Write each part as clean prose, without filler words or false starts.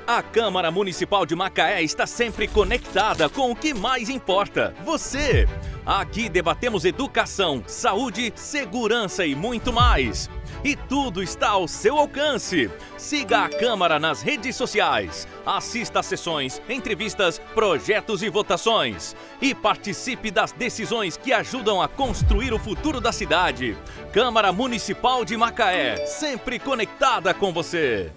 A Câmara Municipal de Macaé está sempre conectada com o que mais importa, você. Aqui debatemos educação, saúde, segurança e muito mais. E tudo está ao seu alcance. Siga a Câmara nas redes sociais. Assista a sessões, entrevistas, projetos e votações. E participe das decisões que ajudam a construir o futuro da cidade. Câmara Municipal de Macaé, sempre conectada com você.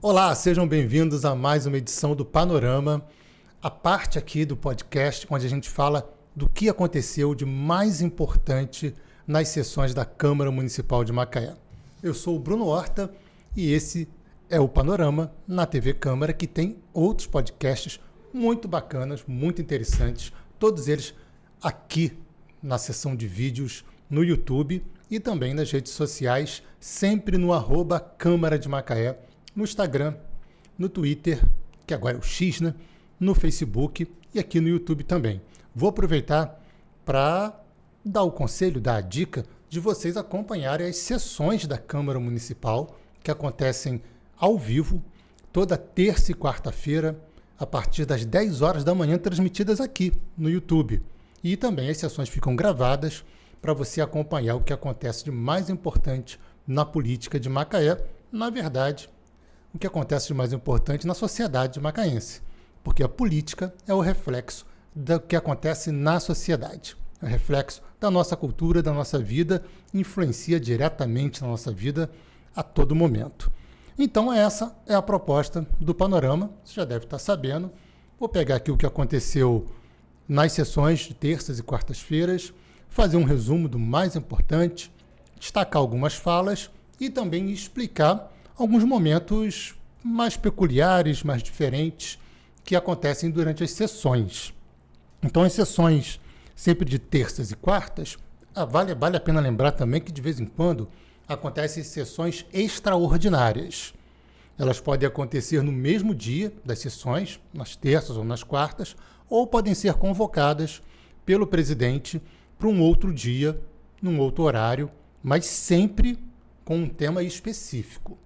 Olá, sejam bem-vindos a mais uma edição do Panorama, a parte aqui do podcast onde a gente fala do que aconteceu de mais importante nas sessões da Câmara Municipal de Macaé. Eu sou o Bruno Horta e esse é o Panorama na TV Câmara, que tem outros podcasts muito bacanas, muito interessantes, todos eles aqui na seção de vídeos no YouTube e também nas redes sociais, sempre no @Câmara de Macaé, no Instagram, no Twitter, que agora é o X, né? No Facebook e aqui no YouTube também. Vou aproveitar para dar o conselho, dar a dica de vocês acompanharem as sessões da Câmara Municipal que acontecem ao vivo, toda terça e quarta-feira, a partir das 10 horas da manhã, transmitidas aqui no YouTube. E também as sessões ficam gravadas para você acompanhar o que acontece de mais importante na política de Macaé. Na verdade, o que acontece de mais importante na sociedade macaense, porque a política é o reflexo do que acontece na sociedade, é o reflexo da nossa cultura, da nossa vida, influencia diretamente na nossa vida a todo momento. Então essa é a proposta do Panorama, você já deve estar sabendo. Vou pegar aqui o que aconteceu nas sessões de terças e quartas-feiras, fazer um resumo do mais importante, destacar algumas falas e também explicar alguns momentos mais peculiares, mais diferentes, que acontecem durante as sessões. Então, as sessões sempre de terças e quartas, vale a pena lembrar também que de vez em quando acontecem sessões extraordinárias. Elas podem acontecer no mesmo dia das sessões, nas terças ou nas quartas, ou podem ser convocadas pelo presidente para um outro dia, num outro horário, mas sempre com um tema específico.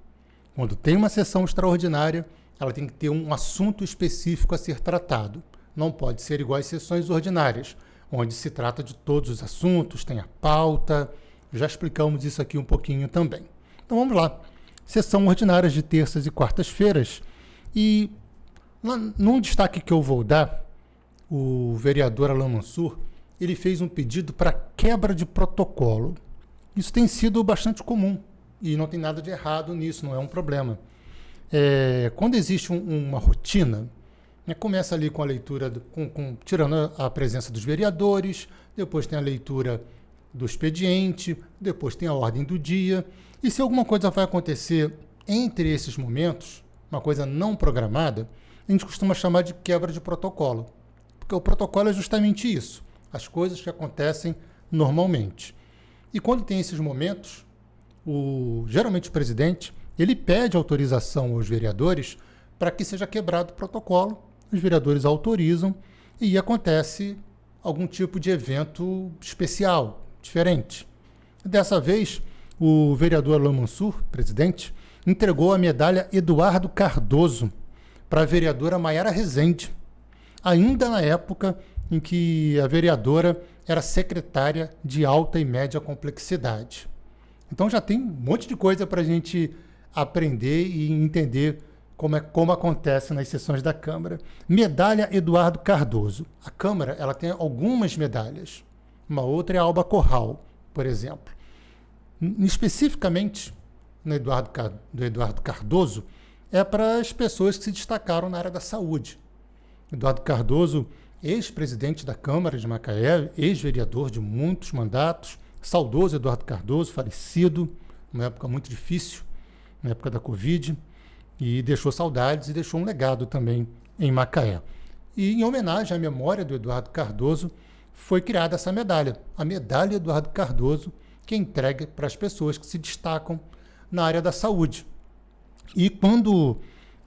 Quando tem uma sessão extraordinária, ela tem que ter um assunto específico a ser tratado. Não pode ser igual às sessões ordinárias, onde se trata de todos os assuntos, tem a pauta. Já explicamos isso aqui um pouquinho também. Então vamos lá. Sessão ordinária de terças e quartas-feiras. E num destaque que eu vou dar, o vereador Alain Mansur, ele fez um pedido para quebra de protocolo. Isso tem sido bastante comum. E não tem nada de errado nisso, não é um problema. Quando existe uma rotina, começa ali com a leitura, tirando a presença dos vereadores, depois tem a leitura do expediente, depois tem a ordem do dia. E se alguma coisa vai acontecer entre esses momentos, uma coisa não programada, a gente costuma chamar de quebra de protocolo. Porque o protocolo é justamente isso, as coisas que acontecem normalmente. E quando tem esses momentos, geralmente o presidente, ele pede autorização aos vereadores para que seja quebrado o protocolo. Os vereadores autorizam e acontece algum tipo de evento especial, diferente. Dessa vez, o vereador Alain Mansur, presidente, entregou a medalha Eduardo Cardoso para a vereadora Maiara Rezende, ainda na época em que a vereadora era secretária de alta e média complexidade. Então já tem um monte de coisa para a gente aprender e entender como acontece nas sessões da Câmara. Medalha Eduardo Cardoso. A Câmara ela tem algumas medalhas. Uma outra é a Alba Corral, por exemplo. Especificamente do Eduardo Cardoso, é para as pessoas que se destacaram na área da saúde. Eduardo Cardoso, ex-presidente da Câmara de Macaé, ex-vereador de muitos mandatos, saudoso Eduardo Cardoso, falecido, numa época muito difícil, na época da Covid, e deixou saudades e deixou um legado também em Macaé. E em homenagem à memória do Eduardo Cardoso, foi criada essa medalha, a Medalha Eduardo Cardoso, que é entregue para as pessoas que se destacam na área da saúde. E quando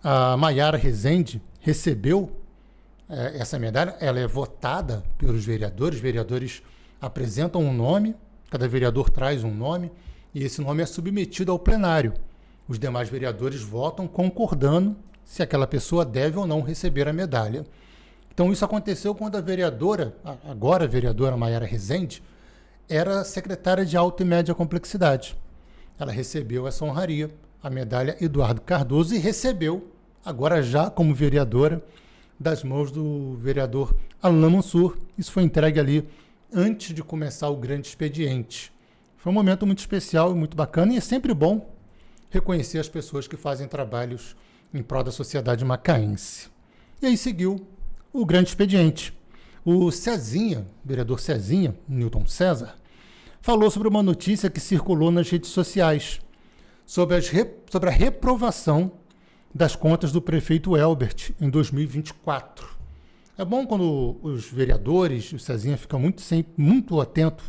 A Maiara Rezende recebeu essa medalha, ela é votada pelos vereadores, os vereadores apresentam um nome, cada vereador traz um nome, e esse nome é submetido ao plenário. Os demais vereadores votam concordando se aquela pessoa deve ou não receber a medalha. Então isso aconteceu quando a vereadora, agora a vereadora Maiara Rezende, era secretária de alta e média complexidade. Ela recebeu essa honraria, a medalha Eduardo Cardoso, e recebeu, agora já como vereadora, das mãos do vereador Alain Mansur. Isso foi entregue ali antes de começar o grande expediente. Foi um momento muito especial e muito bacana, e é sempre bom reconhecer as pessoas que fazem trabalhos em prol da sociedade macaense. E aí seguiu o grande expediente. O Cezinha, vereador Cezinha, Newton César, falou sobre uma notícia que circulou nas redes sociais sobre a reprovação das contas do prefeito Elbert em 2024. É bom quando os vereadores, o Cezinha fica muito atento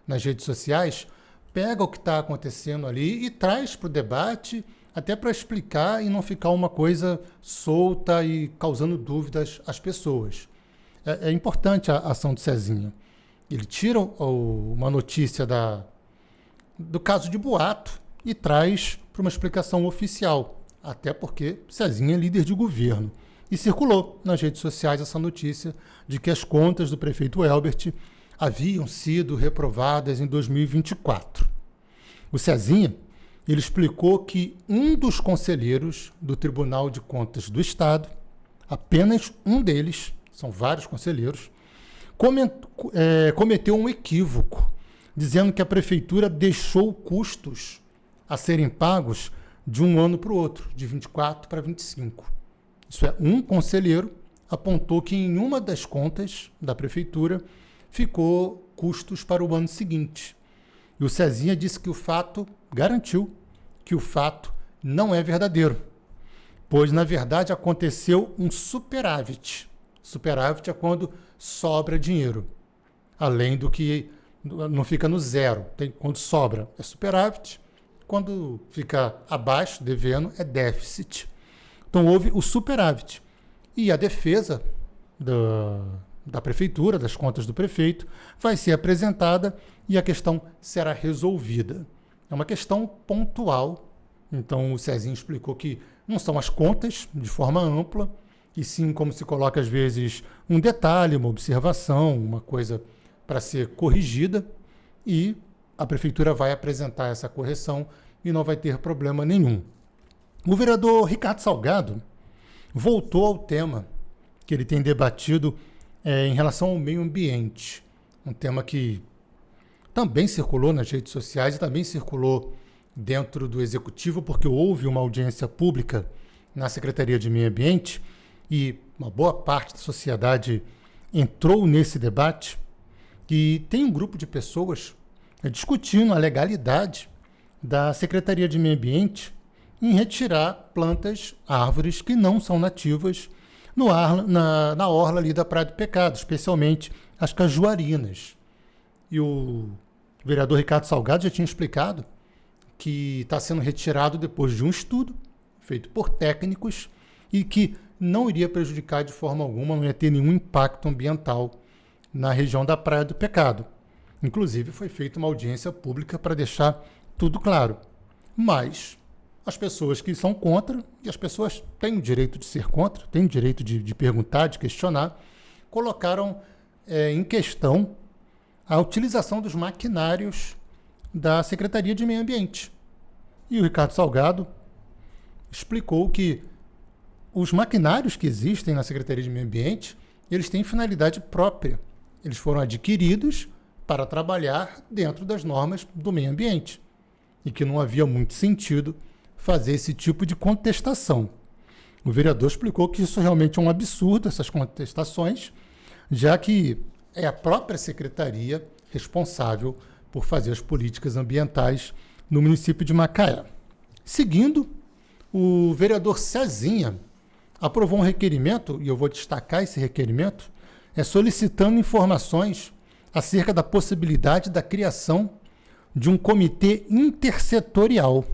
nas redes sociais, pega o que está acontecendo ali e traz para o debate, até para explicar e não ficar uma coisa solta e causando dúvidas às pessoas. É importante a ação do Cezinha. Ele tira uma notícia do caso de boato e traz para uma explicação oficial, até porque Cezinha é líder de governo. E circulou nas redes sociais essa notícia de que as contas do prefeito Elbert haviam sido reprovadas em 2024. O Cezinha, ele explicou que um dos conselheiros do Tribunal de Contas do Estado, apenas um deles, são vários conselheiros, cometeu um equívoco, dizendo que a prefeitura deixou custos a serem pagos de um ano para o outro, de 24 para 25. Isso é, um conselheiro apontou que em uma das contas da prefeitura ficou custos para o ano seguinte. E o Cezinha disse que garantiu que o fato não é verdadeiro, pois, na verdade, aconteceu um superávit. Superávit é quando sobra dinheiro, além do que não fica no zero. Quando sobra é superávit, quando fica abaixo, devendo, é déficit. Então houve o superávit. E a defesa da prefeitura, das contas do prefeito, vai ser apresentada e a questão será resolvida. É uma questão pontual. Então o Cezinha explicou que não são as contas de forma ampla, e sim, como se coloca às vezes, um detalhe, uma observação, uma coisa para ser corrigida, e a prefeitura vai apresentar essa correção e não vai ter problema nenhum. O vereador Ricardo Salgado voltou ao tema que ele tem debatido em relação ao meio ambiente, um tema que também circulou nas redes sociais e também circulou dentro do Executivo, porque houve uma audiência pública na Secretaria de Meio Ambiente e uma boa parte da sociedade entrou nesse debate, e tem um grupo de pessoas discutindo a legalidade da Secretaria de Meio Ambiente em retirar plantas, árvores que não são nativas na orla ali da Praia do Pecado, especialmente as cajuarinas. E o vereador Ricardo Salgado já tinha explicado que está sendo retirado depois de um estudo feito por técnicos e que não iria prejudicar de forma alguma, não ia ter nenhum impacto ambiental na região da Praia do Pecado. Inclusive, foi feita uma audiência pública para deixar tudo claro. Mas as pessoas que são contra, e as pessoas têm o direito de ser contra, têm o direito de perguntar, de questionar, colocaram em questão a utilização dos maquinários da Secretaria de Meio Ambiente. E o Ricardo Salgado explicou que os maquinários que existem na Secretaria de Meio Ambiente, eles têm finalidade própria. Eles foram adquiridos para trabalhar dentro das normas do meio ambiente e que não havia muito sentido fazer esse tipo de contestação. O vereador explicou que isso realmente é um absurdo, essas contestações, já que é a própria secretaria responsável por fazer as políticas ambientais no município de Macaé. Seguindo, o vereador Cezinha aprovou um requerimento, e eu vou destacar esse requerimento, solicitando informações acerca da possibilidade da criação de um comitê intersetorial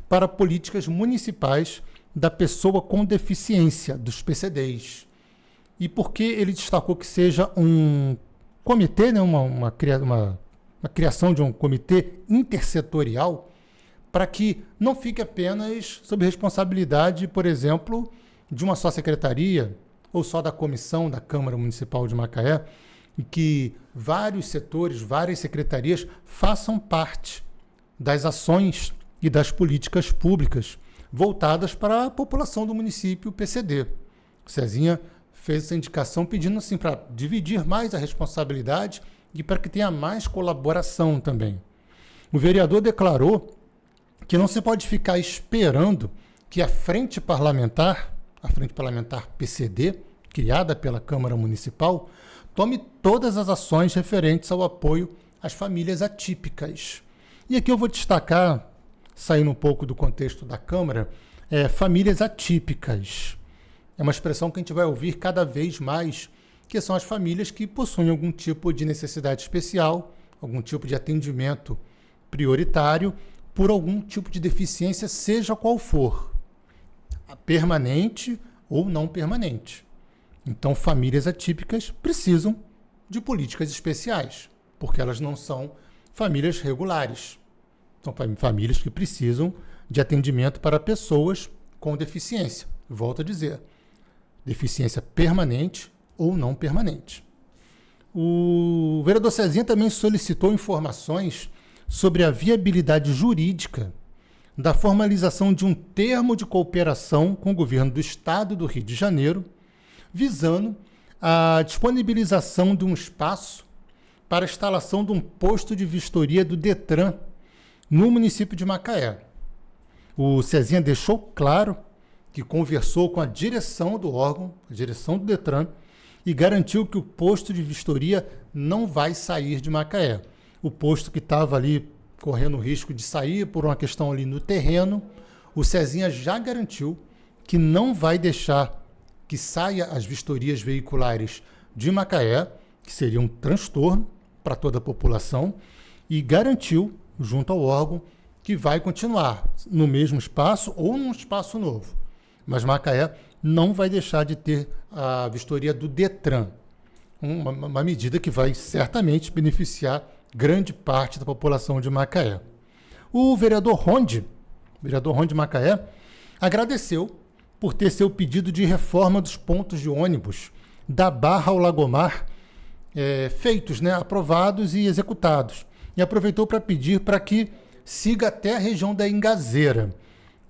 para políticas municipais da pessoa com deficiência, dos PCDs. E por que ele destacou que seja um comitê, né, uma criação de um comitê intersetorial, para que não fique apenas sob responsabilidade, por exemplo, de uma só secretaria ou só da comissão da Câmara Municipal de Macaé, e que vários setores, várias secretarias façam parte das ações e das políticas públicas voltadas para a população do município PCD. O Cezinha fez essa indicação pedindo assim para dividir mais a responsabilidade e para que tenha mais colaboração também. O vereador declarou que não se pode ficar esperando que a frente parlamentar PCD, criada pela Câmara Municipal, tome todas as ações referentes ao apoio às famílias atípicas. E aqui eu vou destacar, saindo um pouco do contexto da Câmara, famílias atípicas. É uma expressão que a gente vai ouvir cada vez mais, que são as famílias que possuem algum tipo de necessidade especial, algum tipo de atendimento prioritário, por algum tipo de deficiência, seja qual for, permanente ou não permanente. Então, famílias atípicas precisam de políticas especiais, porque elas não são famílias regulares. São famílias que precisam de atendimento para pessoas com deficiência. Volto a dizer, deficiência permanente ou não permanente. O vereador Cezinha também solicitou informações sobre a viabilidade jurídica da formalização de um termo de cooperação com o governo do Estado do Rio de Janeiro, visando a disponibilização de um espaço para a instalação de um posto de vistoria do Detran no município de Macaé. O Cezinha deixou claro que conversou com a direção do órgão, a direção do Detran, e garantiu que o posto de vistoria não vai sair de Macaé. O posto que estava ali correndo o risco de sair por uma questão ali no terreno, o Cezinha já garantiu que não vai deixar que saia as vistorias veiculares de Macaé, que seria um transtorno para toda a população, e garantiu, junto ao órgão, que vai continuar no mesmo espaço ou num espaço novo. Mas Macaé não vai deixar de ter a vistoria do Detran, uma medida que vai certamente beneficiar grande parte da população de Macaé. O vereador Ronde Macaé, agradeceu por ter seu pedido de reforma dos pontos de ônibus da Barra ao Lagomar feitos, aprovados e executados. E aproveitou para pedir para que siga até a região da Engazeira.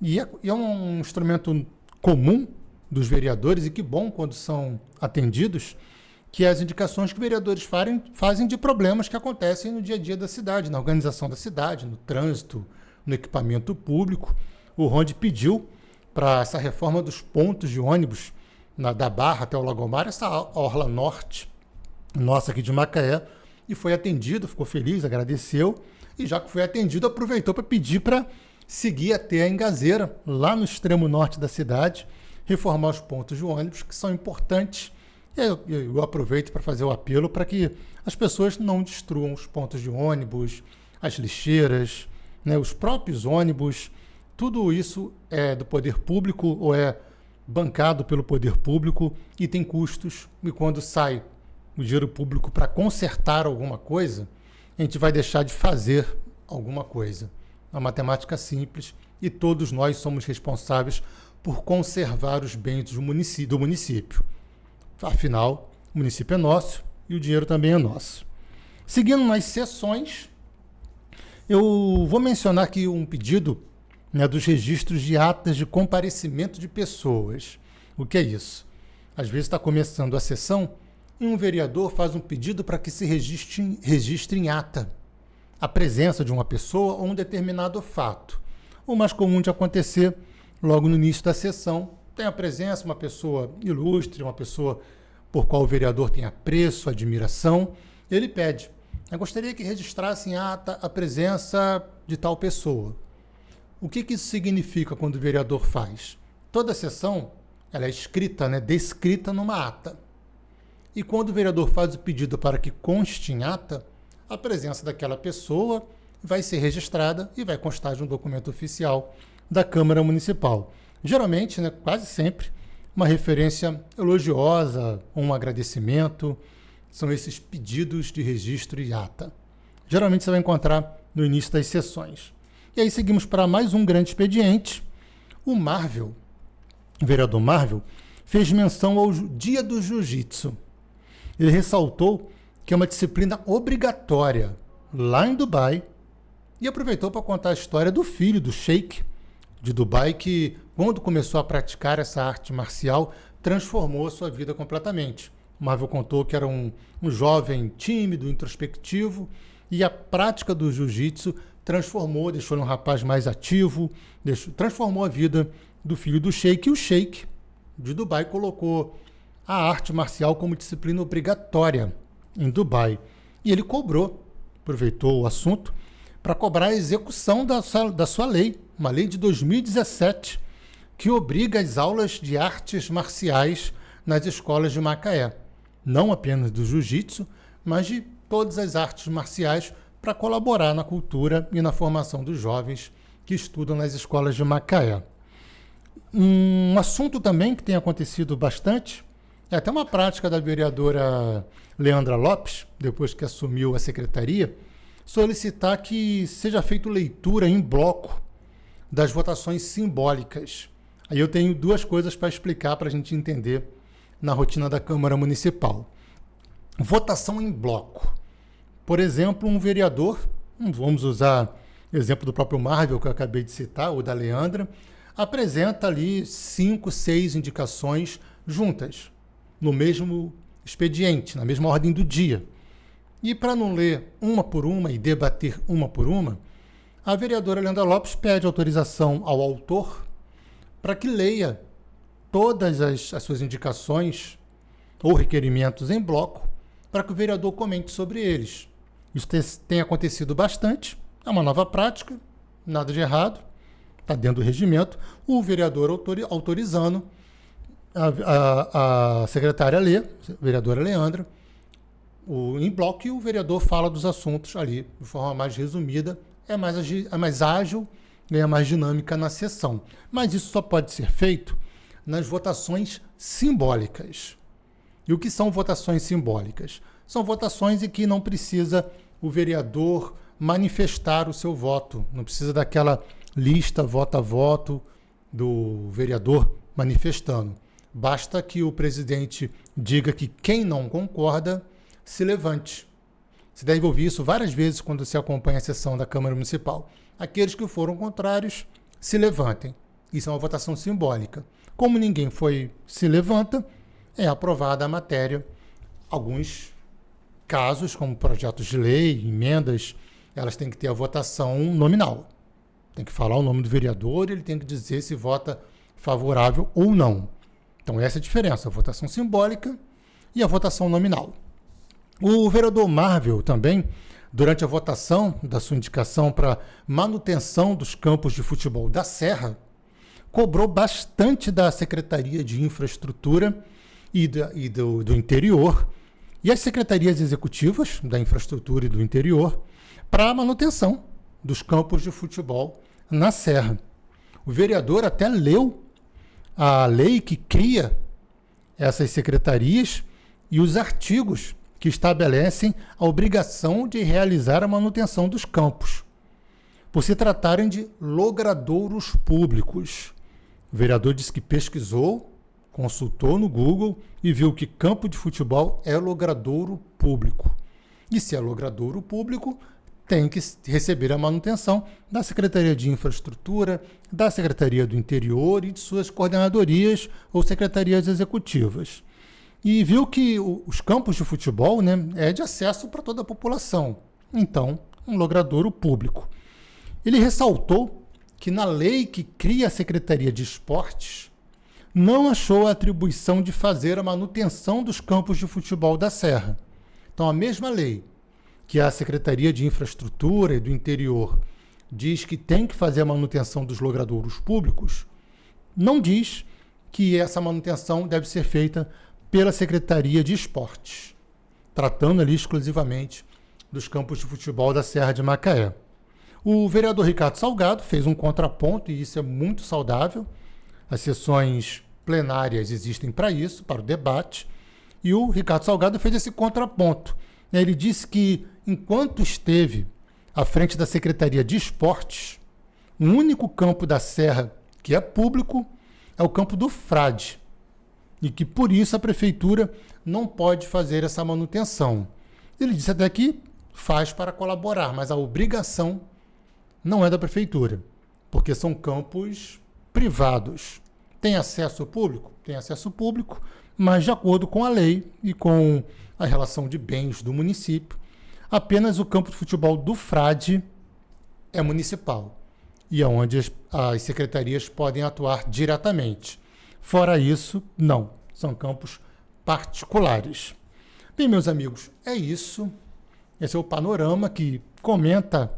E é um instrumento comum dos vereadores, e que bom quando são atendidos, que é as indicações que vereadores fazem de problemas que acontecem no dia a dia da cidade, na organização da cidade, no trânsito, no equipamento público. O Ronde pediu para essa reforma dos pontos de ônibus da Barra até o Lagomar, essa orla norte nossa aqui de Macaé, e foi atendido, ficou feliz, agradeceu, e já que foi atendido, aproveitou para pedir para seguir até a Engazeira, lá no extremo norte da cidade, reformar os pontos de ônibus, que são importantes. Eu aproveito para fazer o apelo para que as pessoas não destruam os pontos de ônibus, as lixeiras, os próprios ônibus. Tudo isso é do poder público ou é bancado pelo poder público e tem custos. E quando sai o dinheiro público para consertar alguma coisa, a gente vai deixar de fazer alguma coisa. É uma matemática simples e todos nós somos responsáveis por conservar os bens do município. Afinal, o município é nosso e o dinheiro também é nosso. Seguindo nas sessões, eu vou mencionar aqui um pedido dos registros de atas de comparecimento de pessoas. O que é isso? Às vezes está começando a sessão e um vereador faz um pedido para que se registre em ata a presença de uma pessoa ou um determinado fato. O mais comum de acontecer logo no início da sessão tem a presença, uma pessoa ilustre, uma pessoa por qual o vereador tem apreço, admiração. Ele pede: eu gostaria que registrasse em ata a presença de tal pessoa. O que isso significa quando o vereador faz? Toda a sessão ela é escrita, descrita numa ata. E quando o vereador faz o pedido para que conste em ata, a presença daquela pessoa vai ser registrada e vai constar de um documento oficial da Câmara Municipal. Geralmente, né, quase sempre, uma referência elogiosa, um agradecimento, são esses pedidos de registro e ata. Geralmente você vai encontrar no início das sessões. E aí seguimos para mais um grande expediente. O vereador Marvel, fez menção ao Dia do Jiu-Jitsu. Ele ressaltou que é uma disciplina obrigatória lá em Dubai e aproveitou para contar a história do filho do Sheik de Dubai, que quando começou a praticar essa arte marcial, transformou a sua vida completamente. O Marvel contou que era um jovem tímido, introspectivo, e a prática do jiu-jitsu deixou ele um rapaz mais ativo, transformou a vida do filho do Sheik. E o Sheik de Dubai colocou a arte marcial como disciplina obrigatória em Dubai. E ele aproveitou o assunto, para cobrar a execução da sua lei, uma lei de 2017, que obriga as aulas de artes marciais nas escolas de Macaé. Não apenas do jiu-jitsu, mas de todas as artes marciais, para colaborar na cultura e na formação dos jovens que estudam nas escolas de Macaé. Um assunto também que tem acontecido bastante, é até uma prática da vereadora Leandra Lopes, depois que assumiu a secretaria, solicitar que seja feita leitura em bloco das votações simbólicas. Aí eu tenho duas coisas para explicar para a gente entender na rotina da Câmara Municipal. Votação em bloco. Por exemplo, um vereador, vamos usar o exemplo do próprio Marvel, que eu acabei de citar, ou da Leandra, apresenta ali 5, 6 indicações juntas, no mesmo expediente, na mesma ordem do dia. E para não ler uma por uma e debater uma por uma, a vereadora Leandra Lopes pede autorização ao autor para que leia todas as suas indicações ou requerimentos em bloco, para que o vereador comente sobre eles. Isso tem acontecido bastante, é uma nova prática, nada de errado, está dentro do regimento, o vereador autorizando a secretária lê, a vereadora Leandra, em bloco, e o vereador fala dos assuntos ali de forma mais resumida, é mais ágil, é mais dinâmica na sessão. Mas isso só pode ser feito nas votações simbólicas. E o que são votações simbólicas? São votações em que não precisa o vereador manifestar o seu voto, não precisa daquela lista voto a voto do vereador manifestando. Basta que o presidente diga que quem não concorda se levante. Você deve ouvir isso várias vezes quando você acompanha a sessão da Câmara Municipal. Aqueles que foram contrários se levantem. Isso é uma votação simbólica. Como ninguém se levanta, é aprovada a matéria. Alguns casos, como projetos de lei, emendas, elas têm que ter a votação nominal. Tem que falar o nome do vereador, ele tem que dizer se vota favorável ou não. Então essa é a diferença, a votação simbólica e a votação nominal. O vereador Marvel também, durante a votação da sua indicação para manutenção dos campos de futebol da Serra, cobrou bastante da Secretaria de Infraestrutura e do Interior e as secretarias executivas da Infraestrutura e do Interior para a manutenção dos campos de futebol na Serra. O vereador até leu a lei que cria essas secretarias e os artigos que estabelecem a obrigação de realizar a manutenção dos campos, por se tratarem de logradouros públicos. O vereador disse que pesquisou, consultou no Google e viu que campo de futebol é logradouro público. E se é logradouro público, tem que receber a manutenção da Secretaria de Infraestrutura, da Secretaria do Interior e de suas coordenadorias ou secretarias executivas. E viu que os campos de futebol, né, é de acesso para toda a população. Então, um logradouro público. Ele ressaltou que na lei que cria a Secretaria de Esportes, não achou a atribuição de fazer a manutenção dos campos de futebol da Serra. Então, a mesma lei que a Secretaria de Infraestrutura e do Interior diz que tem que fazer a manutenção dos logradouros públicos, não diz que essa manutenção deve ser feita pela Secretaria de Esportes, tratando ali exclusivamente dos campos de futebol da Serra de Macaé. O vereador Ricardo Salgado fez um contraponto, e isso é muito saudável, As sessões plenárias existem para isso, para o debate, e o Ricardo Salgado fez esse contraponto. Ele disse que, enquanto esteve à frente da Secretaria de Esportes, o único campo da Serra que é público é o campo do Frade, e que, por isso, a Prefeitura não pode fazer essa manutenção. Ele disse até que faz para colaborar, mas a obrigação não é da Prefeitura, porque são campos privados. Tem acesso público? Tem acesso público, mas de acordo com a lei e com a relação de bens do município, apenas o campo de futebol do Frade é municipal e é onde as secretarias podem atuar diretamente. Fora isso, não. São campos particulares. Bem, meus amigos, é isso. Esse é o panorama que comenta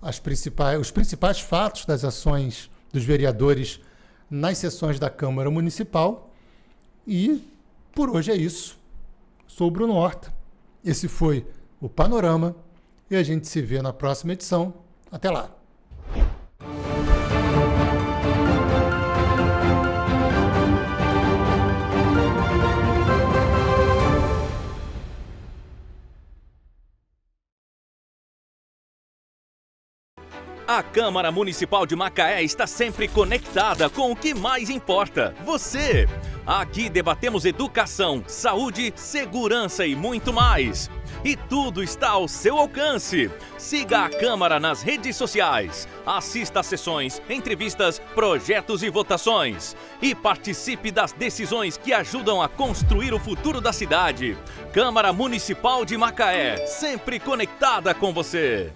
os principais fatos das ações dos vereadores nas sessões da Câmara Municipal. E por hoje é isso. Sou o Bruno Horta. Esse foi o Panorama e a gente se vê na próxima edição. Até lá! A Câmara Municipal de Macaé está sempre conectada com o que mais importa, você. Aqui debatemos educação, saúde, segurança e muito mais. E tudo está ao seu alcance. Siga a Câmara nas redes sociais, assista a sessões, entrevistas, projetos e votações. E participe das decisões que ajudam a construir o futuro da cidade. Câmara Municipal de Macaé, sempre conectada com você.